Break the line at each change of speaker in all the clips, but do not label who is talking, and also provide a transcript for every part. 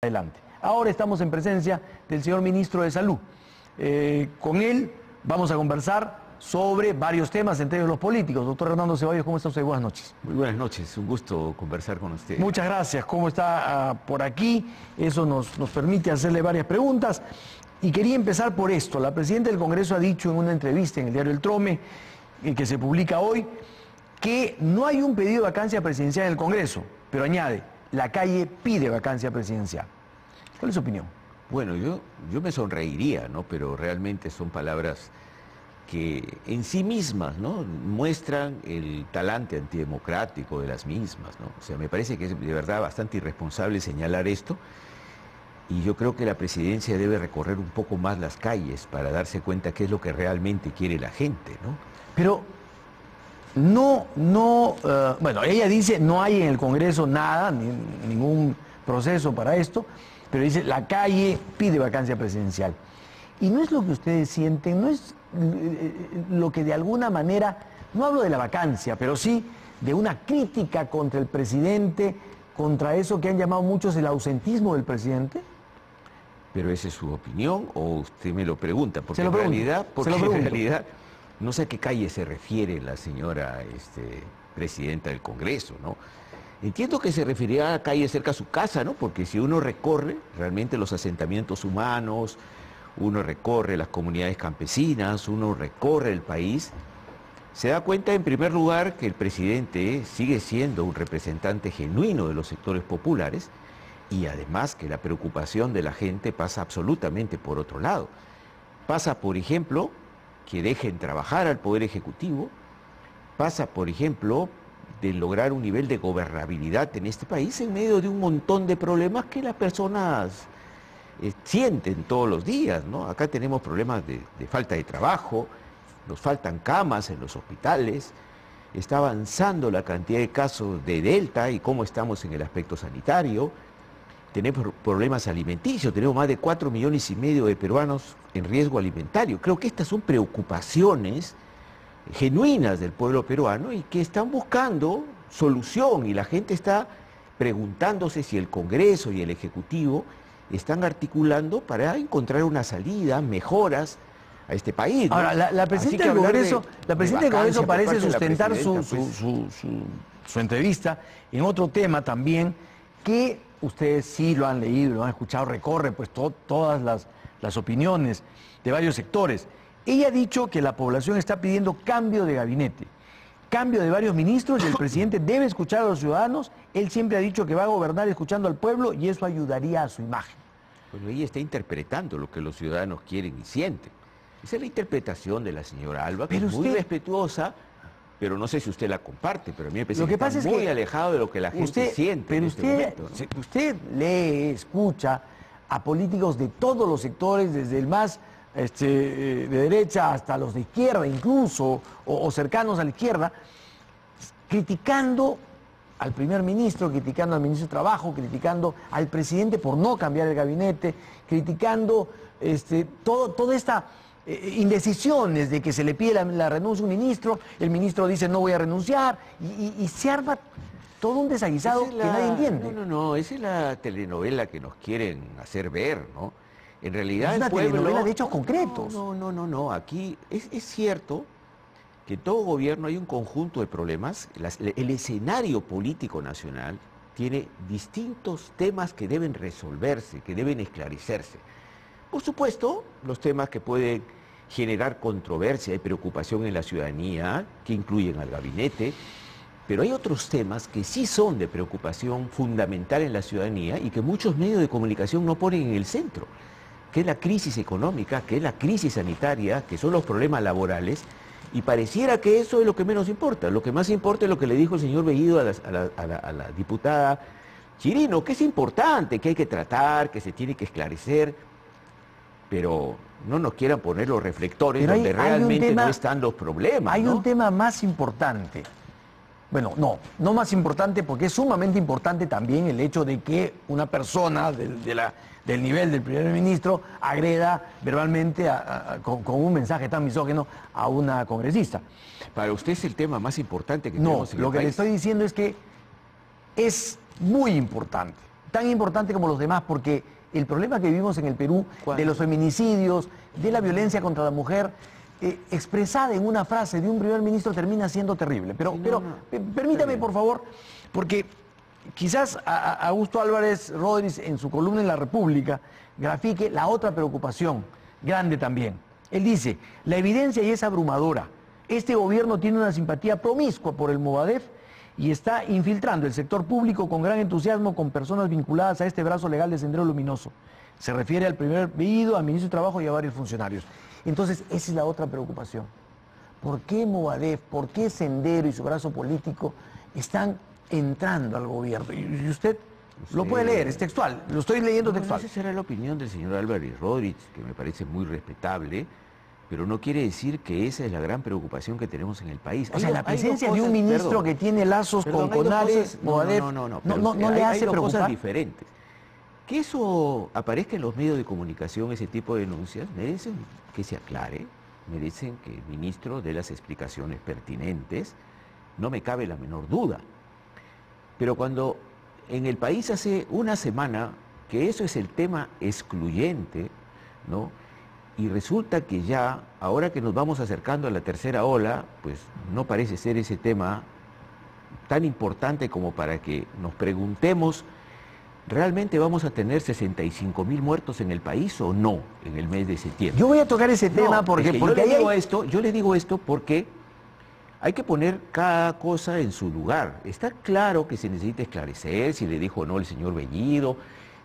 adelante. Ahora estamos en presencia del señor ministro de Salud. Con él vamos a conversar sobre varios temas, entre ellos los políticos. Doctor Hernando Ceballos, ¿cómo está usted? Buenas noches.
Muy buenas noches, un gusto conversar con usted.
Muchas gracias. ¿Cómo está por aquí? Eso nos permite hacerle varias preguntas. Y quería empezar por esto. La presidenta del Congreso ha dicho en una entrevista en el diario El Trome, que se publica hoy, que no hay un pedido de vacancia presidencial en el Congreso, pero añade, la calle pide vacancia presidencial. ¿Cuál es su opinión?
Bueno, yo me sonreiría, ¿no? Pero realmente son palabras que en sí mismas, ¿no?, muestran el talante antidemocrático de las mismas, ¿no? O sea, me parece que es de verdad bastante irresponsable señalar esto, y yo creo que la presidencia debe recorrer un poco más las calles para darse cuenta qué es lo que realmente quiere la gente, ¿no?
Pero bueno, ella dice no hay en el Congreso nada, ningún proceso para esto, pero dice la calle pide vacancia presidencial. Y no es lo que ustedes sienten, no es lo que de alguna manera, no hablo de la vacancia, pero sí de una crítica contra el presidente, contra eso que han llamado muchos el ausentismo del presidente.
¿Pero esa es su opinión o usted me lo pregunta? Porque
en
realidad no sé a qué calle se refiere la señora presidenta del Congreso, ¿no? Entiendo que se refería a calle cerca a su casa, ¿no? Porque si uno recorre realmente los asentamientos humanos, uno recorre las comunidades campesinas, uno recorre el país, se da cuenta en primer lugar que el presidente sigue siendo un representante genuino de los sectores populares y además que la preocupación de la gente pasa absolutamente por otro lado. Pasa, por ejemplo, que dejen trabajar al Poder Ejecutivo, pasa, por ejemplo, de lograr un nivel de gobernabilidad en este país en medio de un montón de problemas que las personas sienten todos los días, ¿no? Acá tenemos problemas de falta de trabajo, nos faltan camas en los hospitales, está avanzando la cantidad de casos de Delta y cómo estamos en el aspecto sanitario, tenemos problemas alimenticios, tenemos más de 4,5 millones de peruanos en riesgo alimentario. Creo que estas son preocupaciones genuinas del pueblo peruano y que están buscando solución, y la gente está preguntándose si el Congreso y el Ejecutivo están articulando para encontrar una salida, mejoras a este país, ¿no?
Ahora, la presidenta del Congreso, parece sustentar su entrevista en otro tema también, que ustedes sí lo han leído, lo han escuchado, recorre pues todas las opiniones de varios sectores. Ella ha dicho que la población está pidiendo cambio de gabinete, cambio de varios ministros, y el presidente debe escuchar a los ciudadanos. Él siempre ha dicho que va a gobernar escuchando al pueblo y eso ayudaría a su imagen.
Bueno, ella está interpretando lo que los ciudadanos quieren y sienten. Esa es la interpretación de la señora Alba, que es muy respetuosa, pero no sé si usted la comparte, pero a mí me parece que está muy alejado de lo que la gente siente.
Pero usted lee, escucha a políticos de todos los sectores, desde el más de derecha hasta los de izquierda incluso, o cercanos a la izquierda, criticando al primer ministro, criticando al ministro de Trabajo, criticando al presidente por no cambiar el gabinete, criticando toda esta indecisiones de que se le pide la renuncia a un ministro, el ministro dice no voy a renunciar, y se arma todo un desaguisado que nadie entiende.
No, esa es la telenovela que nos quieren hacer ver, ¿no? En realidad
es una telenovela de hechos concretos.
No, aquí es cierto que en todo gobierno hay un conjunto de problemas. El escenario político nacional tiene distintos temas que deben resolverse, que deben esclarecerse. Por supuesto, los temas que pueden generar controversia y preocupación en la ciudadanía, que incluyen al gabinete, pero hay otros temas que sí son de preocupación fundamental en la ciudadanía y que muchos medios de comunicación no ponen en el centro, que es la crisis económica, que es la crisis sanitaria, que son los problemas laborales, y pareciera que eso es lo que menos importa. Lo que más importa es lo que le dijo el señor Bellido a la diputada Chirino, que es importante, que hay que tratar, que se tiene que esclarecer, pero no nos quieran poner los reflectores donde realmente no están los problemas.
Hay un tema más importante. Bueno, no más importante, porque es sumamente importante también el hecho de que una persona del nivel del primer ministro agreda verbalmente con un mensaje tan misógino a una congresista.
Para usted es el tema más importante que tenemos en el país.
Lo que le estoy diciendo es que es muy importante, tan importante como los demás, porque el problema que vivimos en el Perú de los feminicidios, de la violencia contra la mujer, expresada en una frase de un primer ministro termina siendo terrible. Pero permítame, por favor, porque quizás Augusto Álvarez Rodríguez en su columna en La República grafique la otra preocupación, grande también. Él dice, la evidencia ya es abrumadora. Este gobierno tiene una simpatía promiscua por el Movadef y está infiltrando el sector público con gran entusiasmo con personas vinculadas a este brazo legal de Sendero Luminoso. Se refiere al primer pedido, al ministro de Trabajo y a varios funcionarios. Entonces, esa es la otra preocupación. ¿Por qué Movadef, por qué Sendero y su brazo político están entrando al gobierno? Y usted lo puede leer, es textual, lo estoy leyendo textual.
Esa será la opinión del señor Álvarez Rodríguez, que me parece muy respetable, pero no quiere decir que esa es la gran preocupación que tenemos en el país.
O sea, la presencia de un ministro que tiene lazos con Conales, Movadef, no le hace preocupar.
Cosas diferentes. Que eso aparezca en los medios de comunicación, ese tipo de denuncias, merecen que se aclare, merecen que el ministro dé las explicaciones pertinentes, no me cabe la menor duda. Pero cuando en el país hace una semana que eso es el tema excluyente, ¿no? Y resulta que ya, ahora que nos vamos acercando a la tercera ola, pues no parece ser ese tema tan importante como para que nos preguntemos, ¿realmente vamos a tener 65.000 muertos en el país o no en el mes de septiembre?
Yo voy a tocar ese tema porque
yo le digo esto porque hay que poner cada cosa en su lugar. Está claro que se necesita esclarecer si le dijo o no el señor Bellido,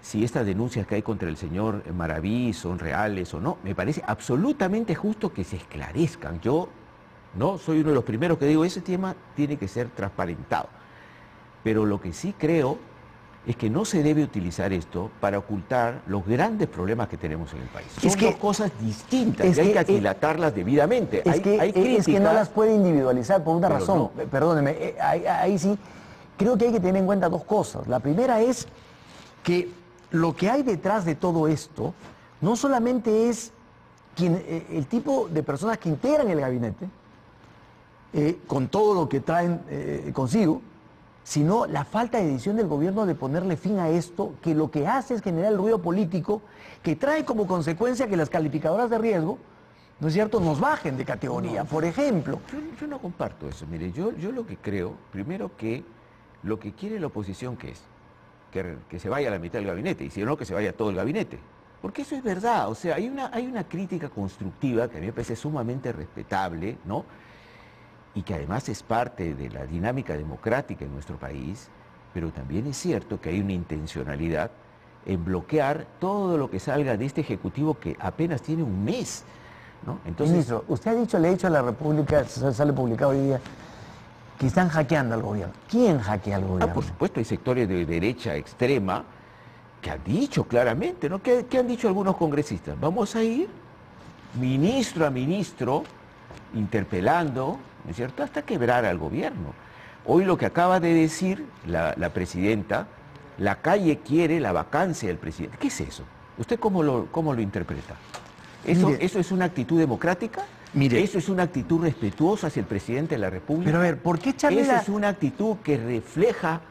si estas denuncias que hay contra el señor Maraví son reales o no. Me parece absolutamente justo que se esclarezcan. Yo no soy uno de los primeros que digo, ese tema tiene que ser transparentado. Pero lo que sí creo es que no se debe utilizar esto para ocultar los grandes problemas que tenemos en el país. Son dos cosas distintas y hay que aquilatarlas debidamente.
Es que no las puede individualizar por una razón. No. Perdóneme, ahí sí creo que hay que tener en cuenta dos cosas. La primera es que lo que hay detrás de todo esto no solamente es el tipo de personas que integran el gabinete, con todo lo que traen consigo, sino la falta de decisión del gobierno de ponerle fin a esto, que lo que hace es generar el ruido político que trae como consecuencia que las calificadoras de riesgo, ¿no es cierto?, nos bajen de categoría. Por ejemplo.
Yo no comparto eso. Mire, yo lo que creo, primero que lo que quiere la oposición, ¿qué es? Que se vaya a la mitad del gabinete, y si no, que se vaya todo el gabinete. Porque eso es verdad, o sea, hay una crítica constructiva que a mí me parece sumamente respetable, ¿no? Y que además es parte de la dinámica democrática en nuestro país, pero también es cierto que hay una intencionalidad en bloquear todo lo que salga de este Ejecutivo que apenas tiene un mes, ¿no? Entonces,
ministro, usted ha dicho, le ha dicho a La República, sale publicado hoy día, que están hackeando al gobierno. ¿Quién hackea al gobierno?
Por supuesto, hay sectores de derecha extrema que han dicho claramente, ¿no? ¿Qué han dicho algunos congresistas? Vamos a ir ministro a ministro interpelando, ¿no es cierto?, hasta quebrar al gobierno. Hoy lo que acaba de decir la presidenta, la calle quiere la vacancia del presidente. ¿Qué es eso? ¿Usted cómo lo interpreta? ¿Eso es una actitud democrática?
Mire,
¿eso es una actitud respetuosa hacia el presidente de la República?
Pero a ver, ¿por qué echarle
¿Eso es una actitud que refleja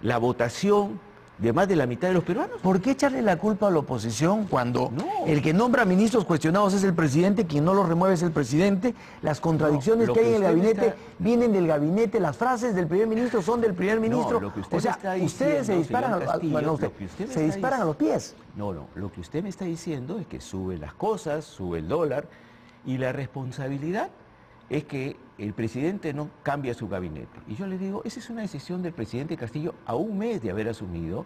la votación de más de la mitad de los peruanos?
¿Por qué echarle la culpa a la oposición cuando el que nombra ministros cuestionados es el presidente, quien no los remueve es el presidente? Las contradicciones que hay en el gabinete vienen del gabinete, las frases del primer ministro son del primer ministro.
Lo que usted
o sea,
está diciendo,
ustedes se disparan, se disparan a los pies.
No, lo que usted me está diciendo es que suben las cosas, sube el dólar, y la responsabilidad es que el presidente no cambia su gabinete. Y yo le digo, esa es una decisión del presidente Castillo a un mes de haber asumido,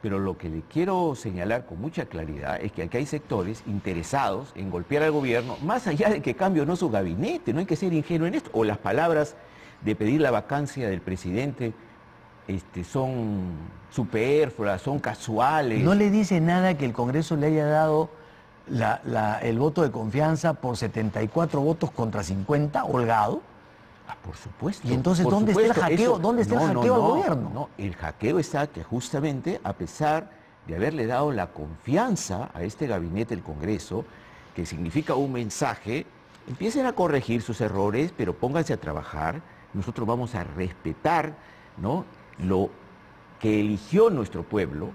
pero lo que le quiero señalar con mucha claridad es que aquí hay sectores interesados en golpear al gobierno, más allá de que cambie o no su gabinete, no hay que ser ingenuo en esto, o las palabras de pedir la vacancia del presidente son superfluas, son casuales.
¿No le dice nada que el Congreso le haya dado el voto de confianza por 74 votos contra 50, holgado?
Por supuesto.
Y entonces, ¿dónde está el hackeo? ¿Dónde está el hackeo al gobierno?
No, el hackeo está que justamente, a pesar de haberle dado la confianza a este gabinete del Congreso, que significa un mensaje, empiecen a corregir sus errores, pero pónganse a trabajar. Nosotros vamos a respetar, ¿no?, lo que eligió nuestro pueblo,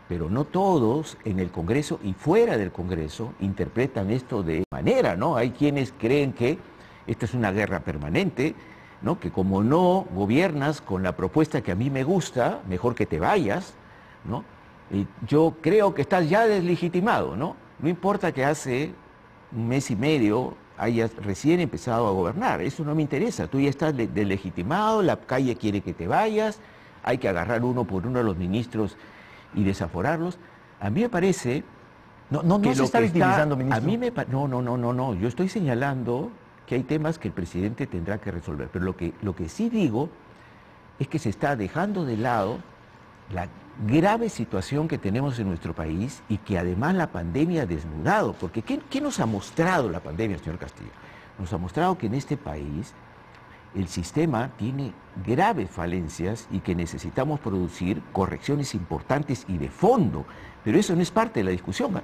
pero no todos en el Congreso y fuera del Congreso interpretan esto de manera, ¿no? Hay quienes creen que esto es una guerra permanente, ¿no? Que como no gobiernas con la propuesta que a mí me gusta, mejor que te vayas, ¿no? Y yo creo que estás ya deslegitimado, ¿no? No importa que hace un mes y medio hayas recién empezado a gobernar, eso no me interesa, tú ya estás deslegitimado, la calle quiere que te vayas, hay que agarrar uno por uno a los ministros y desaforarlos. A mí me parece...
No se está victimizando, ministro.
A mí no, yo estoy señalando que hay temas que el presidente tendrá que resolver, pero lo que sí digo es que se está dejando de lado la grave situación que tenemos en nuestro país y que además la pandemia ha desnudado, porque ¿qué nos ha mostrado la pandemia, señor Castillo? Nos ha mostrado que en este país el sistema tiene graves falencias y que necesitamos producir correcciones importantes y de fondo, pero eso no es parte de la discusión, ¿eh?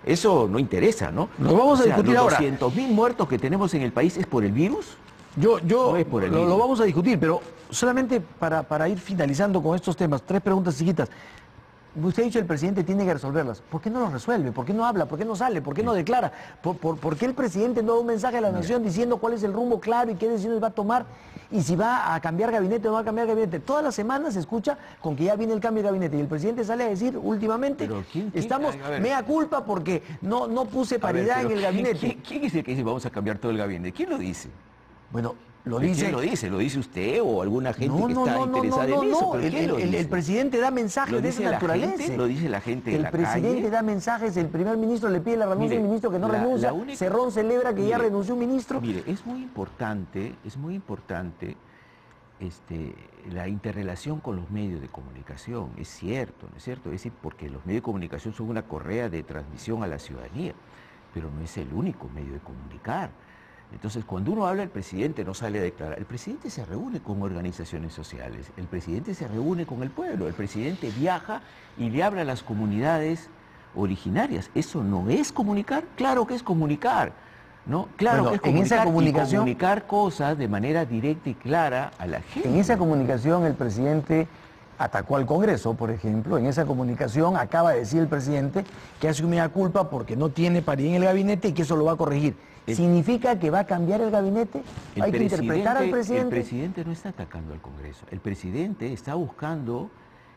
Eso no interesa, ¿no?
Lo vamos a discutir ahora.
Los 200.000 muertos que tenemos en el país, ¿es por el virus?
No es por el virus. Lo vamos a discutir, pero solamente para ir finalizando con estos temas, 3 preguntas chiquitas. Usted ha dicho que el presidente tiene que resolverlas. ¿Por qué no lo resuelve? ¿Por qué no habla? ¿Por qué no sale? ¿Por qué no declara? ¿Por qué el presidente no da un mensaje a la nación diciendo cuál es el rumbo claro y qué decisiones va a tomar? Y si va a cambiar gabinete o no va a cambiar gabinete. Todas las semanas se escucha con que ya viene el cambio de gabinete. Y el presidente sale a decir últimamente, estamos mea culpa porque no puse paridad en el gabinete.
¿Quién es el que dice vamos a cambiar todo el gabinete? ¿Quién lo dice?
Bueno, lo dice...
¿Quién lo dice? ¿Lo dice usted o alguna gente que está interesada en eso?
No, el presidente da mensajes de esa naturaleza.
Lo dice la gente de la calle.
El presidente da mensajes, el primer ministro le pide la renuncia al ministro que no renuncia, Cerrón celebra que ya renunció un ministro.
Mire, es muy importante la interrelación con los medios de comunicación, es cierto, ¿no es cierto? Es decir, porque los medios de comunicación son una correa de transmisión a la ciudadanía, pero no es el único medio de comunicar. Entonces, cuando uno habla, el presidente no sale a declarar. El presidente se reúne con organizaciones sociales, el presidente se reúne con el pueblo, el presidente viaja y le habla a las comunidades originarias. ¿Eso no es comunicar? Claro que es comunicar, ¿no? Claro que es comunicar,
en esa comunicación,
comunicar cosas de manera directa y clara a la gente.
En esa comunicación el presidente atacó al Congreso, por ejemplo. En esa comunicación acaba de decir el presidente que hace un mea culpa porque no tiene paridad en el gabinete y que eso lo va a corregir. ¿Significa que va a cambiar el gabinete? ¿Hay que interpretar al presidente?
El presidente no está atacando al Congreso. El presidente está buscando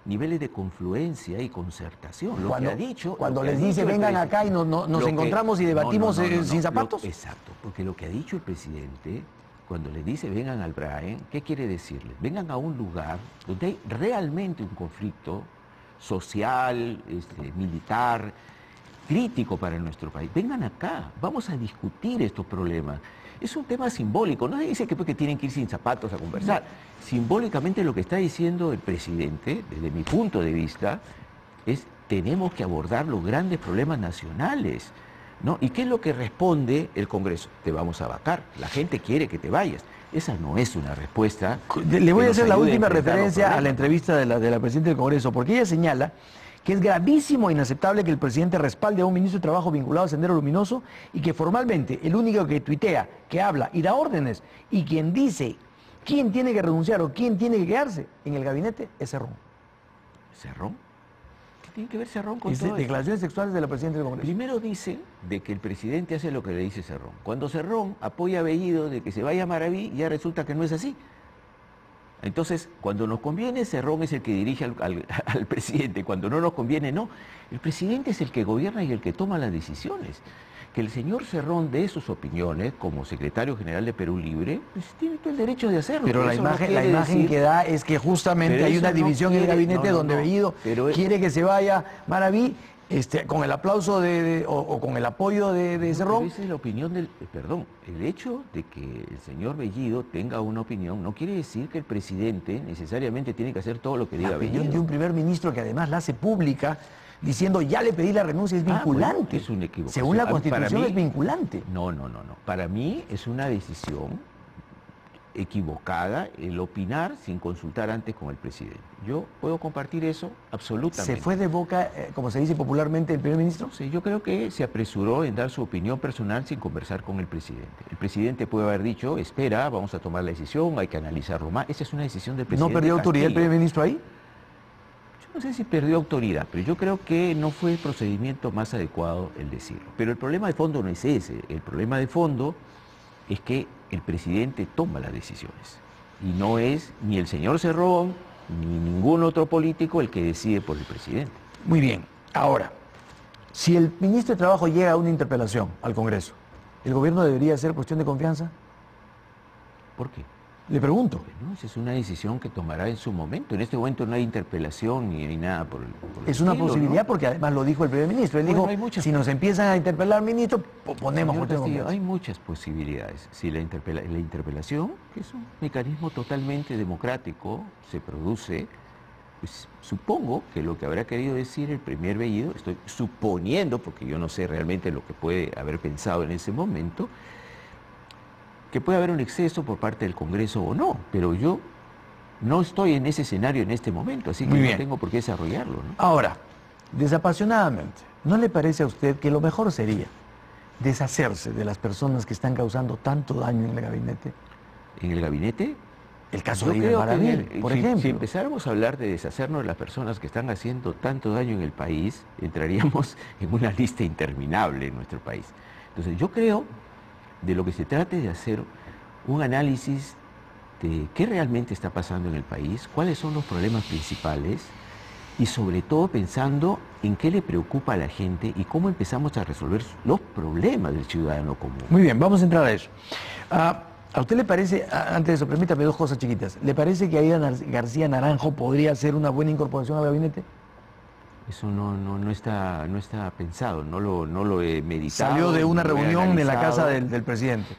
niveles de confluencia y concertación. Lo que ha dicho...
Cuando les dice vengan acá y nos encontramos y debatimos sin zapatos.
Exacto, porque lo que ha dicho el presidente, cuando le dice vengan al Braen, ¿qué quiere decirles? Vengan a un lugar donde hay realmente un conflicto social, militar, crítico para nuestro país. Vengan acá, vamos a discutir estos problemas. Es un tema simbólico, no dice que tienen que ir sin zapatos a conversar. Simbólicamente lo que está diciendo el presidente, desde mi punto de vista, es tenemos que abordar los grandes problemas nacionales, ¿no? ¿Y qué es lo que responde el Congreso? Te vamos a vacar, la gente quiere que te vayas. Esa no es una respuesta.
Le voy a hacer la última referencia a la entrevista de la presidenta del Congreso, porque ella señala que es gravísimo e inaceptable que el presidente respalde a un ministro de Trabajo vinculado a Sendero Luminoso y que formalmente el único que tuitea, que habla y da órdenes y quien dice quién tiene que renunciar o quién tiene que quedarse en el gabinete es Cerrón.
¿Cerrón? ¿Qué tiene que ver Cerrón con todo
declaraciones sexuales de la presidenta del Congreso?
Primero dice de que el presidente hace lo que le dice Cerrón. Cuando Cerrón apoya a Bellido de que se vaya a Maraví, ya resulta que no es así. Entonces, cuando nos conviene, Cerrón es el que dirige al presidente. Cuando no nos conviene, no. El presidente es el que gobierna y el que toma las decisiones. Que el señor Cerrón dé sus opiniones como secretario general de Perú Libre, pues tiene todo el derecho de hacerlo.
Pero la imagen que da es que justamente hay una división en el gabinete donde Bellido quiere que se vaya Maraví, con el aplauso o con el apoyo de Cerrón.
Esa es la opinión el hecho de que el señor Bellido tenga una opinión no quiere decir que el presidente necesariamente tiene que hacer todo lo que diga Bellido.
La opinión de un primer ministro que además la hace pública, diciendo ya le pedí la renuncia, es vinculante.
Bueno, es una equivocación.
Según la Constitución es vinculante.
No. Para mí es una decisión equivocada el opinar sin consultar antes con el presidente. Yo puedo compartir eso absolutamente.
¿Se fue de boca, como se dice popularmente, el primer ministro?
Sí, yo creo que se apresuró en dar su opinión personal sin conversar con el presidente. El presidente puede haber dicho, espera, vamos a tomar la decisión, hay que analizarlo más. Esa es una decisión del presidente.
¿No perdió autoridad el primer ministro ahí?
no sé si perdió autoridad, pero yo creo que no fue el procedimiento más adecuado el decirlo. Pero el problema de fondo no es ese. El problema de fondo es que el presidente toma las decisiones. Y no es ni el señor Cerrón, ni ningún otro político el que decide por el presidente.
Muy bien. Ahora, si el ministro de Trabajo llega a una interpelación al Congreso, ¿el gobierno debería hacer cuestión de confianza?
¿Por qué?
Le pregunto.
Bueno, esa es una decisión que tomará en su momento. En este momento no hay interpelación ni hay nada por el
Es una
estilo,
posibilidad,
¿no?
porque además lo dijo el primer ministro. Él
Bueno,
dijo, si nos empiezan a interpelar ministro, ponemos
Señor
cuestión de
Castillo,
confianza.
hay muchas posibilidades. Si la interpelación, que es un mecanismo totalmente democrático, se produce, pues supongo que lo que habrá querido decir el primer Bellido, estoy suponiendo, porque yo no sé realmente lo que puede haber pensado en ese momento, que puede haber un exceso por parte del Congreso o no, pero yo no estoy en ese escenario en este momento, así que
Muy
no
bien.
tengo por qué desarrollarlo, ¿no?
Ahora, desapasionadamente, ¿no le parece a usted que lo mejor sería deshacerse de las personas que están causando tanto daño en el gabinete?
En el gabinete,
El caso
yo
de Iber
creo que
Maravil, por
si
ejemplo.
empezáramos a hablar de deshacernos de las personas que están haciendo tanto daño en el país, entraríamos en una lista interminable en nuestro país. Entonces yo creo de lo que se trate de hacer un análisis de qué realmente está pasando en el país, cuáles son los problemas principales y sobre todo pensando en qué le preocupa a la gente y cómo empezamos a resolver los problemas del ciudadano común.
Muy bien, vamos a entrar a eso. ¿A usted le parece, antes de eso, permítame dos cosas chiquitas, ¿le parece que Aida García Naranjo podría ser una buena incorporación al gabinete?
Eso no está pensado, no lo he meditado.
Salió de una
no lo he
reunión en la casa
analizado.
del presidente.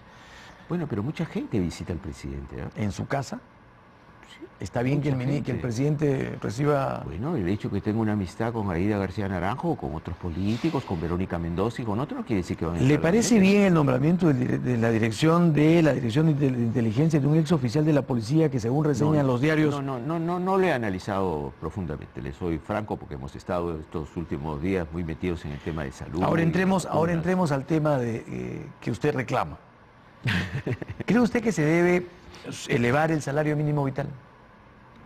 Bueno, pero mucha gente visita al presidente, ¿eh?
¿En su casa?
Sí,
¿Está bien que
mucha
que el
gente.
presidente reciba...?
Bueno, el hecho que tenga una amistad con Aida García Naranjo, con otros políticos, con Verónica Mendoza y con otros, no quiere decir que van a
¿Le
estar
parece
al
bien el nombramiento de la dirección de inteligencia de un ex oficial de la policía que según reseñan los diarios...
No lo he analizado profundamente, le soy franco porque hemos estado estos últimos días muy metidos en el tema de salud.
Ahora
y
entremos
vacunas.
al tema que usted reclama. ¿Cree usted que se debe elevar el salario mínimo vital?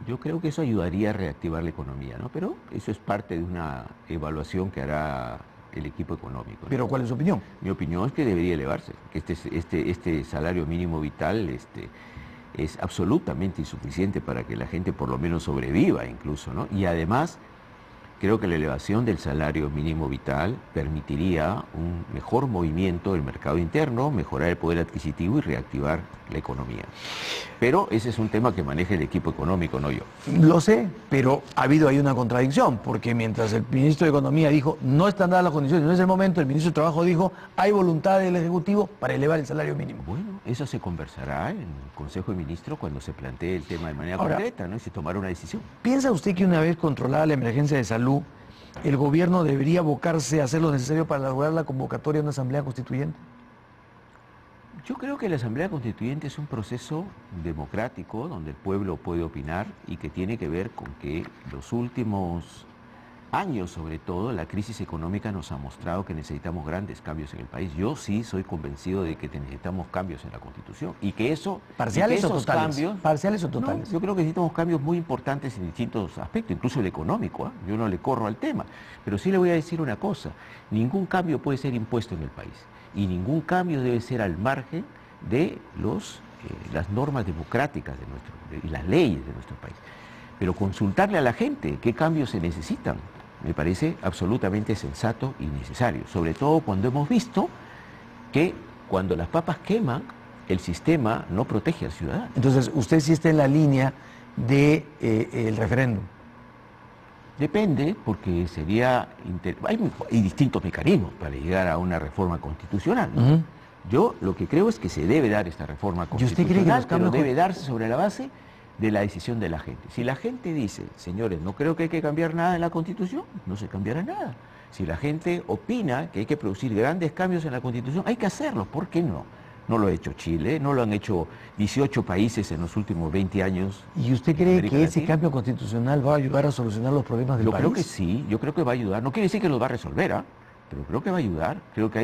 Yo creo que eso ayudaría a reactivar la economía, ¿no? Pero eso es parte de una evaluación que hará el equipo económico, ¿no?
Pero ¿cuál es su opinión?
Mi opinión es que debería elevarse, que este salario mínimo vital es absolutamente insuficiente para que la gente por lo menos sobreviva incluso, ¿no? Y además creo que la elevación del salario mínimo vital permitiría un mejor movimiento del mercado interno, mejorar el poder adquisitivo y reactivar la economía. Pero ese es un tema que maneja el equipo económico, no yo.
Lo sé, pero ha habido ahí una contradicción, porque mientras el ministro de Economía dijo no están dadas las condiciones, no es el momento, el ministro de Trabajo dijo hay voluntad del Ejecutivo para elevar el salario mínimo.
Bueno, eso se conversará en el Consejo de Ministros cuando se plantee el tema de manera
Ahora,
concreta, ¿no? Y se tomará una decisión.
¿Piensa usted que una vez controlada la emergencia de salud, el gobierno debería abocarse a hacer lo necesario para lograr la convocatoria de una asamblea constituyente?
Yo creo que la Asamblea Constituyente es un proceso democrático donde el pueblo puede opinar y que tiene que ver con que los últimos años, sobre todo, la crisis económica nos ha mostrado que necesitamos grandes cambios en el país. Yo sí soy convencido de que necesitamos cambios en la Constitución y que eso...
¿Parciales
y que
o
esos
totales?
Cambios,
¿Parciales o totales?
No, yo creo que necesitamos cambios muy importantes en distintos aspectos, incluso el económico, ¿eh? Yo no le corro al tema, pero sí le voy a decir una cosa, ningún cambio puede ser impuesto en el país y ningún cambio debe ser al margen de las normas democráticas y las leyes de nuestro país. Pero consultarle a la gente qué cambios se necesitan me parece absolutamente sensato y necesario, sobre todo cuando hemos visto que cuando las papas queman, el sistema no protege al ciudadano.
Entonces, usted sí está en la línea del referéndum.
Depende, porque hay distintos mecanismos para llegar a una reforma constitucional, ¿no?
Ujú.
Yo lo que creo es que se debe dar esta reforma
¿Y usted cree que
constitucional,
los cambios
pero debe darse sobre la base de la decisión de la gente. Si la gente dice, señores, no creo que hay que cambiar nada en la Constitución, no se cambiará nada. Si la gente opina que hay que producir grandes cambios en la Constitución, hay que hacerlo, ¿por qué no? No lo ha hecho Chile, no lo han hecho 18 países en los últimos 20 años.
¿Y usted
en
cree
América
que ese
Latina.
cambio constitucional va a ayudar a solucionar los problemas del
Yo
país?
creo que sí, yo creo que va a ayudar. No quiere decir que los va a resolver, ¿ah? Pero creo que va a ayudar. Creo que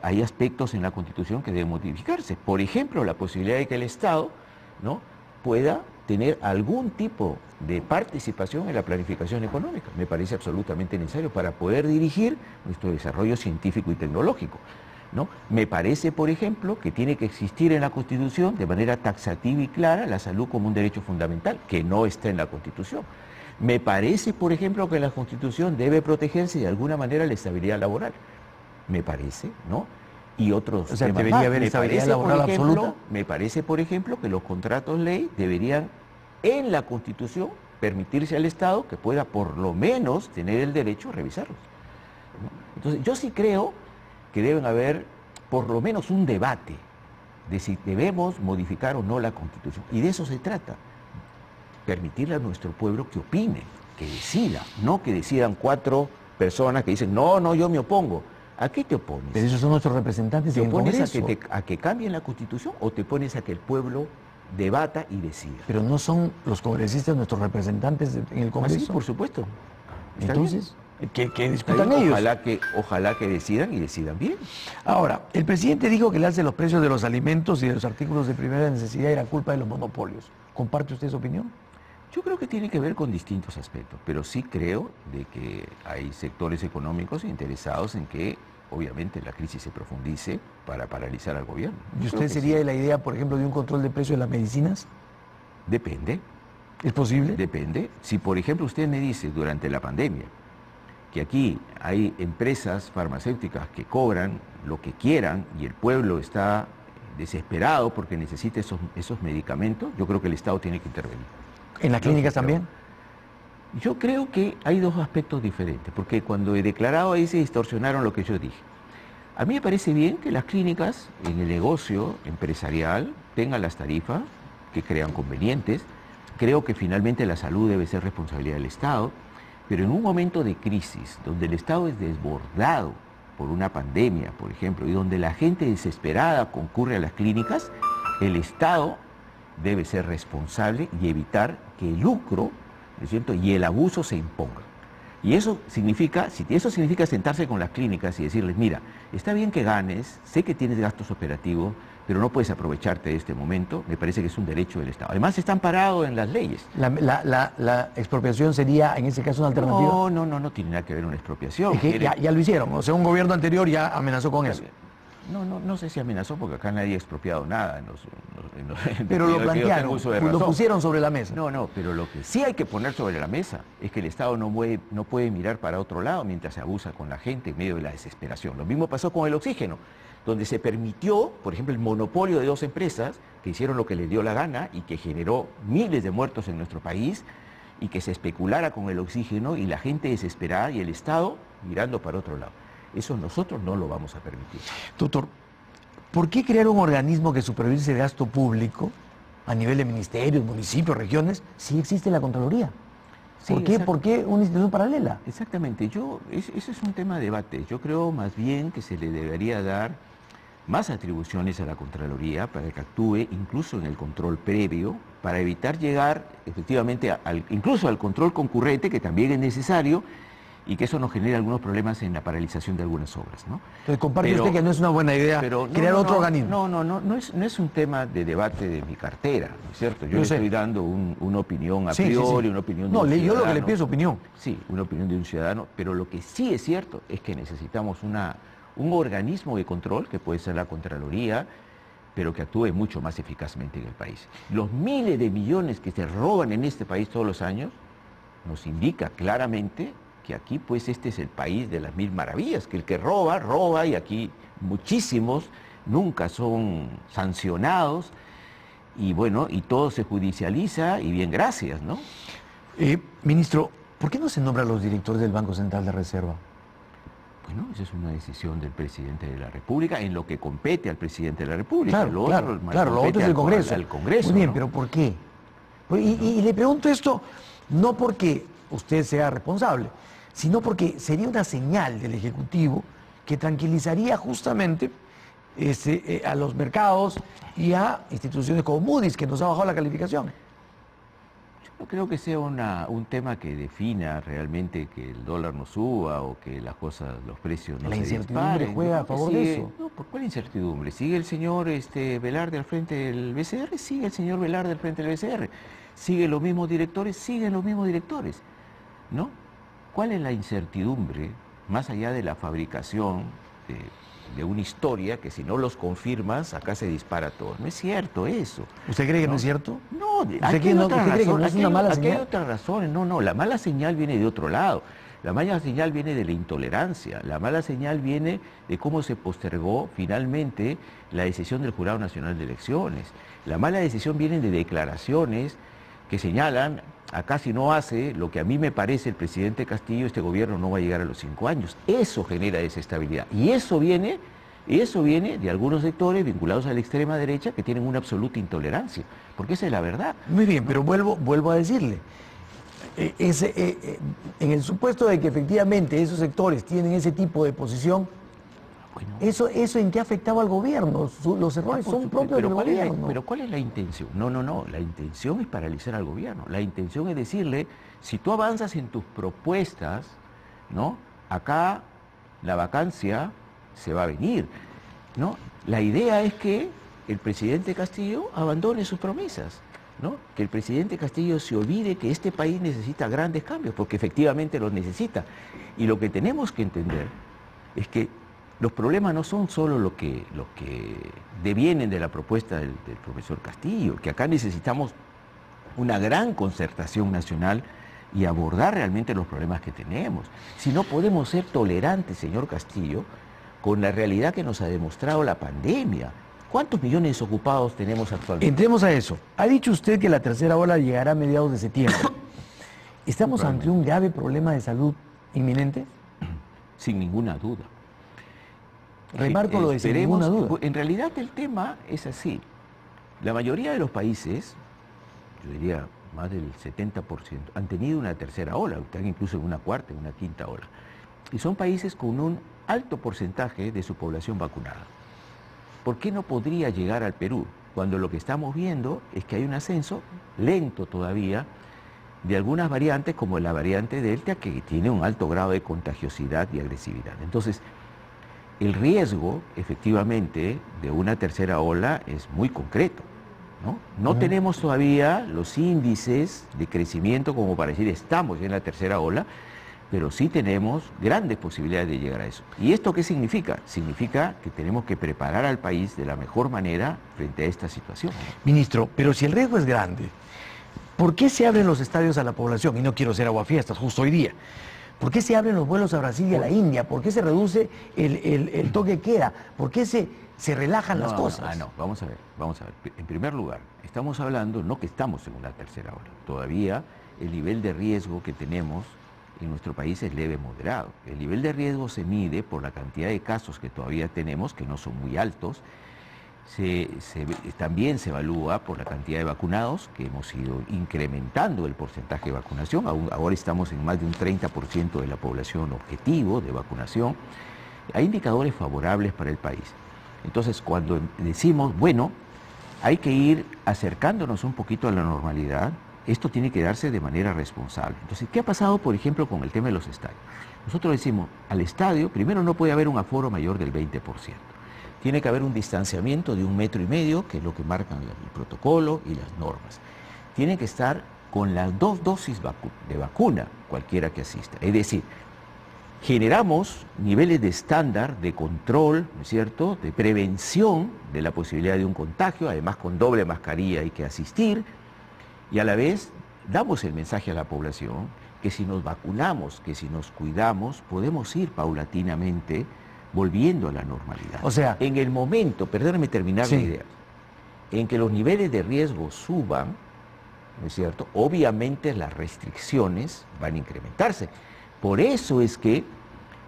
hay aspectos en la Constitución que deben modificarse. Por ejemplo, la posibilidad de que el Estado, ¿no?, pueda tener algún tipo de participación en la planificación económica. Me parece absolutamente necesario para poder dirigir nuestro desarrollo científico y tecnológico, ¿no? Me parece, por ejemplo, que tiene que existir en la Constitución de manera taxativa y clara la salud como un derecho fundamental, que no está en la Constitución. Me parece, por ejemplo, que la Constitución debe protegerse de alguna manera la estabilidad laboral. Me parece, ¿no? Y otros
o sea,
temas
debería
más.
haber estabilidad laboral absoluta.
Me parece, por ejemplo, que los contratos ley deberían, en la Constitución, permitirse al Estado que pueda por lo menos tener el derecho a revisarlos, ¿no? Entonces, yo sí creo que deben haber por lo menos un debate de si debemos modificar o no la Constitución. Y de eso se trata. Permitirle a nuestro pueblo que opine, que decida, no que decidan 4 personas que dicen, no, no, yo me opongo. ¿A qué te opones?
Pero esos son nuestros representantes en el Congreso.
¿Te opones a que cambien la Constitución o te pones a que el pueblo debata y decida?
Pero no son los congresistas nuestros representantes en el Congreso.
Sí, por supuesto.
Entonces, que discutan ellos.
Ojalá que decidan y decidan bien.
Ahora, el presidente dijo que el alza de los precios de los alimentos y de los artículos de primera necesidad era culpa de los monopolios. ¿Comparte usted esa opinión?
Yo creo que tiene que ver con distintos aspectos, pero sí creo de que hay sectores económicos interesados en que, obviamente, la crisis se profundice para paralizar al gobierno.
¿Y usted sería de la idea, por ejemplo, de un control de precios de las medicinas?
Depende.
¿Es posible?
Depende. Si, por ejemplo, usted me dice durante la pandemia que aquí hay empresas farmacéuticas que cobran lo que quieran y el pueblo está desesperado porque necesita esos medicamentos, yo creo que el Estado tiene que intervenir.
¿En las clínicas también?
Yo creo que hay 2 aspectos diferentes, porque cuando he declarado ahí se distorsionaron lo que yo dije. A mí me parece bien que las clínicas en el negocio empresarial tengan las tarifas que crean convenientes. Creo que finalmente la salud debe ser responsabilidad del Estado, pero en un momento de crisis, donde el Estado es desbordado por una pandemia, por ejemplo, y donde la gente desesperada concurre a las clínicas, el Estado debe ser responsable y evitar que el lucro, ¿no es cierto?, y el abuso se impongan. Y eso significa sentarse con las clínicas y decirles, mira, está bien que ganes, sé que tienes gastos operativos, pero no puedes aprovecharte de este momento, me parece que es un derecho del Estado. Además, está amparado en las leyes.
¿La expropiación sería, en ese caso, una alternativa?
No tiene nada que ver una expropiación.
Es que ya lo hicieron, o sea, un gobierno anterior ya amenazó con eso.
No sé si amenazó, porque acá nadie ha expropiado nada.
Pero lo plantearon, lo pusieron sobre la mesa.
No, pero lo que sí hay que poner sobre la mesa es que el Estado no puede mirar para otro lado mientras se abusa con la gente en medio de la desesperación. Lo mismo pasó con el oxígeno, donde se permitió, por ejemplo, el monopolio de 2 empresas que hicieron lo que les dio la gana y que generó miles de muertos en nuestro país, y que se especulara con el oxígeno y la gente desesperada y el Estado mirando para otro lado. Eso nosotros no lo vamos a permitir.
Doctor, ¿por qué crear un organismo que supervise el gasto público a nivel de ministerios, municipios, regiones, si existe la Contraloría?
Sí,
¿Por qué una institución paralela?
Exactamente, ese es un tema de debate. Yo creo más bien que se le debería dar más atribuciones a la Contraloría para que actúe incluso en el control previo, para evitar llegar efectivamente incluso al control concurrente, que también es necesario, y que eso nos genera algunos problemas en la paralización de algunas obras, ¿no?
Entonces, ¿comparte usted que no es una buena idea crear otro organismo?
No es un tema de debate de mi cartera, ¿no es cierto? Yo le estoy dando una opinión a priori, una opinión de un ciudadano.
Yo lo que le pido es opinión.
Sí, una opinión de un ciudadano, pero lo que sí es cierto es que necesitamos un organismo de control, que puede ser la Contraloría, pero que actúe mucho más eficazmente en el país. Los miles de millones que se roban en este país todos los años nos indica claramente que aquí pues este es el país de las 1000 maravillas, que el que roba, roba, y aquí muchísimos nunca son sancionados, y bueno, y todo se judicializa, y bien, gracias, ¿no?
Ministro, ¿por qué no se nombra a los directores del Banco Central de Reserva?
Bueno, esa es una decisión del presidente de la República, en lo que compete al presidente de la República.
Claro, lo otro es el Congreso.
Al Congreso.
Muy bien,
¿no?
Pero ¿por qué? Y le pregunto esto, no porque usted sea responsable, sino porque sería una señal del Ejecutivo que tranquilizaría justamente a los mercados y a instituciones como Moody's, que nos ha bajado la calificación.
Yo no creo que sea un tema que defina realmente que el dólar no suba o que las cosas, los precios no se disparen.
La incertidumbre juega a favor de eso.
No, ¿por cuál incertidumbre? ¿Sigue el señor Velarde al frente del BCR? Sigue el señor Velarde al frente del BCR. siguen los mismos directores, ¿no? ¿Cuál es la incertidumbre, más allá de la fabricación de una historia, que si no los confirmas, acá se dispara todo? No es cierto eso.
¿Usted cree que no es cierto?
No,
¿Usted cree que no es una mala señal?
Aquí hay otras razones. No, la mala señal viene de otro lado. La mala señal viene de la intolerancia. La mala señal viene de cómo se postergó finalmente la decisión del Jurado Nacional de Elecciones. La mala decisión viene de declaraciones que señalan, acá si no hace lo que a mí me parece el presidente Castillo, este gobierno no va a llegar a los 5 años. Eso genera desestabilidad. Y eso viene de algunos sectores vinculados a la extrema derecha que tienen una absoluta intolerancia. Porque esa es la verdad.
Muy bien, pero vuelvo a decirle. En el supuesto de que efectivamente esos sectores tienen ese tipo de posición, bueno, ¿eso en qué ha afectado al gobierno? Los errores son propios del gobierno.
Pero ¿cuál es la intención? No, la intención es paralizar al gobierno. La intención es decirle, si tú avanzas en tus propuestas, ¿no? Acá la vacancia se va a venir, ¿no? La idea es que el presidente Castillo abandone sus promesas, ¿no? Que el presidente Castillo se olvide que este país necesita grandes cambios, porque efectivamente los necesita. Y lo que tenemos que entender es que los problemas no son solo lo que devienen de la propuesta del profesor Castillo, que acá necesitamos una gran concertación nacional y abordar realmente los problemas que tenemos. Si no podemos ser tolerantes, señor Castillo, con la realidad que nos ha demostrado la pandemia. ¿Cuántos millones de desocupados tenemos actualmente?
Entremos a eso. Ha dicho usted que la tercera ola llegará a mediados de septiembre. ¿Estamos ante un grave problema de salud inminente?
Sin ninguna duda.
Remarco lo de sin ninguna duda.
En realidad el tema es así. La mayoría de los países, yo diría más del 70%, han tenido una tercera ola, están incluso en una cuarta, en una quinta ola. Y son países con un alto porcentaje de su población vacunada. ¿Por qué no podría llegar al Perú? Cuando lo que estamos viendo es que hay un ascenso lento todavía de algunas variantes, como la variante Delta, que tiene un alto grado de contagiosidad y agresividad. Entonces, el riesgo, efectivamente, de una tercera ola es muy concreto, ¿no? No tenemos todavía los índices de crecimiento como para decir estamos ya en la tercera ola, pero sí tenemos grandes posibilidades de llegar a eso. ¿Y esto qué significa? Significa que tenemos que preparar al país de la mejor manera frente a esta situación.
Ministro, pero si el riesgo es grande, ¿por qué se abren los estadios a la población? Y no quiero ser aguafiestas justo hoy día. ¿Por qué se abren los vuelos a Brasil y a la India? ¿Por qué se reduce el toque de queda? ¿Por qué se relajan las cosas?
Vamos a ver. En primer lugar, estamos hablando, no que estamos en una tercera ola. Todavía el nivel de riesgo que tenemos en nuestro país es leve moderado. El nivel de riesgo se mide por la cantidad de casos que todavía tenemos, que no son muy altos. También se evalúa por la cantidad de vacunados, que hemos ido incrementando el porcentaje de vacunación. Ahora estamos en más de un 30% de la población objetivo de vacunación. Hay indicadores favorables para el país. Entonces, cuando decimos, bueno, hay que ir acercándonos un poquito a la normalidad, esto tiene que darse de manera responsable. Entonces, ¿qué ha pasado, por ejemplo, con el tema de los estadios? Nosotros decimos, al estadio, primero no puede haber un aforo mayor del 20%. Tiene que haber un distanciamiento de 1,5 metros, que es lo que marcan el protocolo y las normas. Tienen que estar con las 2 dosis de vacuna, cualquiera que asista. Es decir, generamos niveles de estándar, de control, ¿no es cierto?, de prevención de la posibilidad de un contagio, además con doble mascarilla hay que asistir, y a la vez damos el mensaje a la población que si nos vacunamos, que si nos cuidamos, podemos ir paulatinamente volviendo a la normalidad.
O sea,
en el momento, perdóname terminar la idea, en que los niveles de riesgo suban, ¿no es cierto?, obviamente las restricciones van a incrementarse. Por eso es que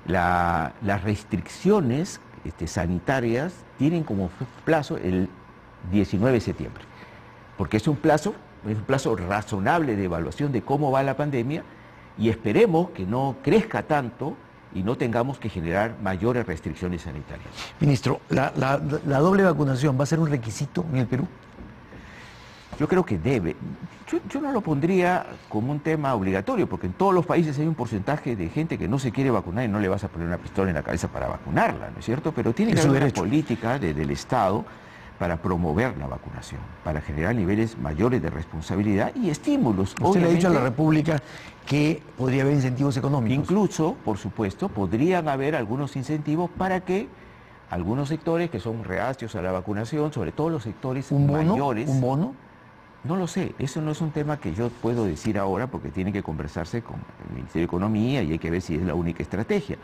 las restricciones sanitarias tienen como plazo el 19 de septiembre, porque es un plazo razonable de evaluación de cómo va la pandemia y esperemos que no crezca tanto y no tengamos que generar mayores restricciones sanitarias.
Ministro, ¿la doble vacunación va a ser un requisito en el Perú?
Yo creo que debe. Yo no lo pondría como un tema obligatorio, porque en todos los países hay un porcentaje de gente que no se quiere vacunar y no le vas a poner una pistola en la cabeza para vacunarla, ¿no es cierto? Pero tiene que haber una política del Estado para promover la vacunación, para generar niveles mayores de responsabilidad y estímulos.
Usted le ha dicho a la República que podría haber incentivos económicos.
Incluso, por supuesto, podrían haber algunos incentivos para que algunos sectores que son reacios a la vacunación, sobre todo los sectores mayores...
¿Un bono?
No lo sé, eso no es un tema que yo puedo decir ahora porque tiene que conversarse con el Ministerio de Economía y hay que ver si es la única estrategia.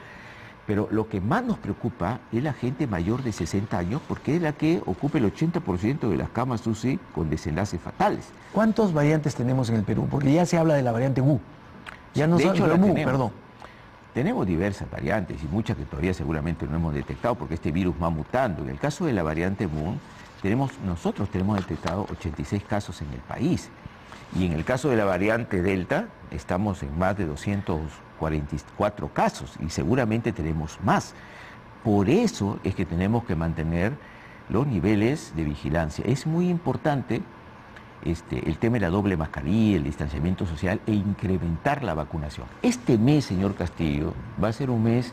Pero lo que más nos preocupa es la gente mayor de 60 años porque es la que ocupa el 80% de las camas UCI con desenlaces fatales.
¿Cuántas variantes tenemos en el Perú? Porque ya se habla de la variante Wu. Ya no
de hecho, la tenemos.
Perdón.
Tenemos diversas variantes y muchas que todavía seguramente no hemos detectado porque este virus va mutando. En el caso de la variante Wu, nosotros tenemos detectado 86 casos en el país. Y en el caso de la variante Delta, estamos en más de 244 casos y seguramente tenemos más. Por eso es que tenemos que mantener los niveles de vigilancia. Es muy importante el tema de la doble mascarilla, el distanciamiento social e incrementar la vacunación. Este mes, señor Castillo, va a ser un mes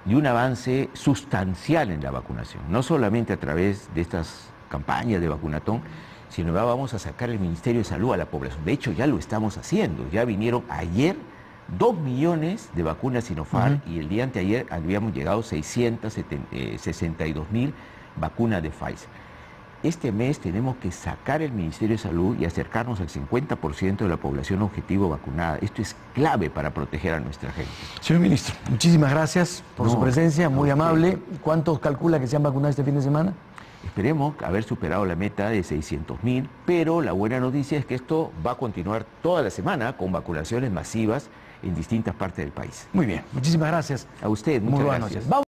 de un avance sustancial en la vacunación, no solamente a través de estas campañas de vacunatón, sino que vamos a sacar el Ministerio de Salud a la población. De hecho, ya lo estamos haciendo. Ya vinieron ayer 2 millones de vacunas Sinopharm y el día anteayer habíamos llegado 662.000 vacunas de Pfizer. Este mes tenemos que sacar el Ministerio de Salud y acercarnos al 50% de la población objetivo vacunada. Esto es clave para proteger a nuestra gente.
Señor Ministro, muchísimas gracias por su presencia, muy amable. ¿Cuántos calcula que se han vacunado este fin de semana?
Esperemos haber superado la meta de 600.000, pero la buena noticia es que esto va a continuar toda la semana con vacunaciones masivas en distintas partes del país.
Muy bien, muchísimas gracias.
A usted, muchas gracias.
Vamos.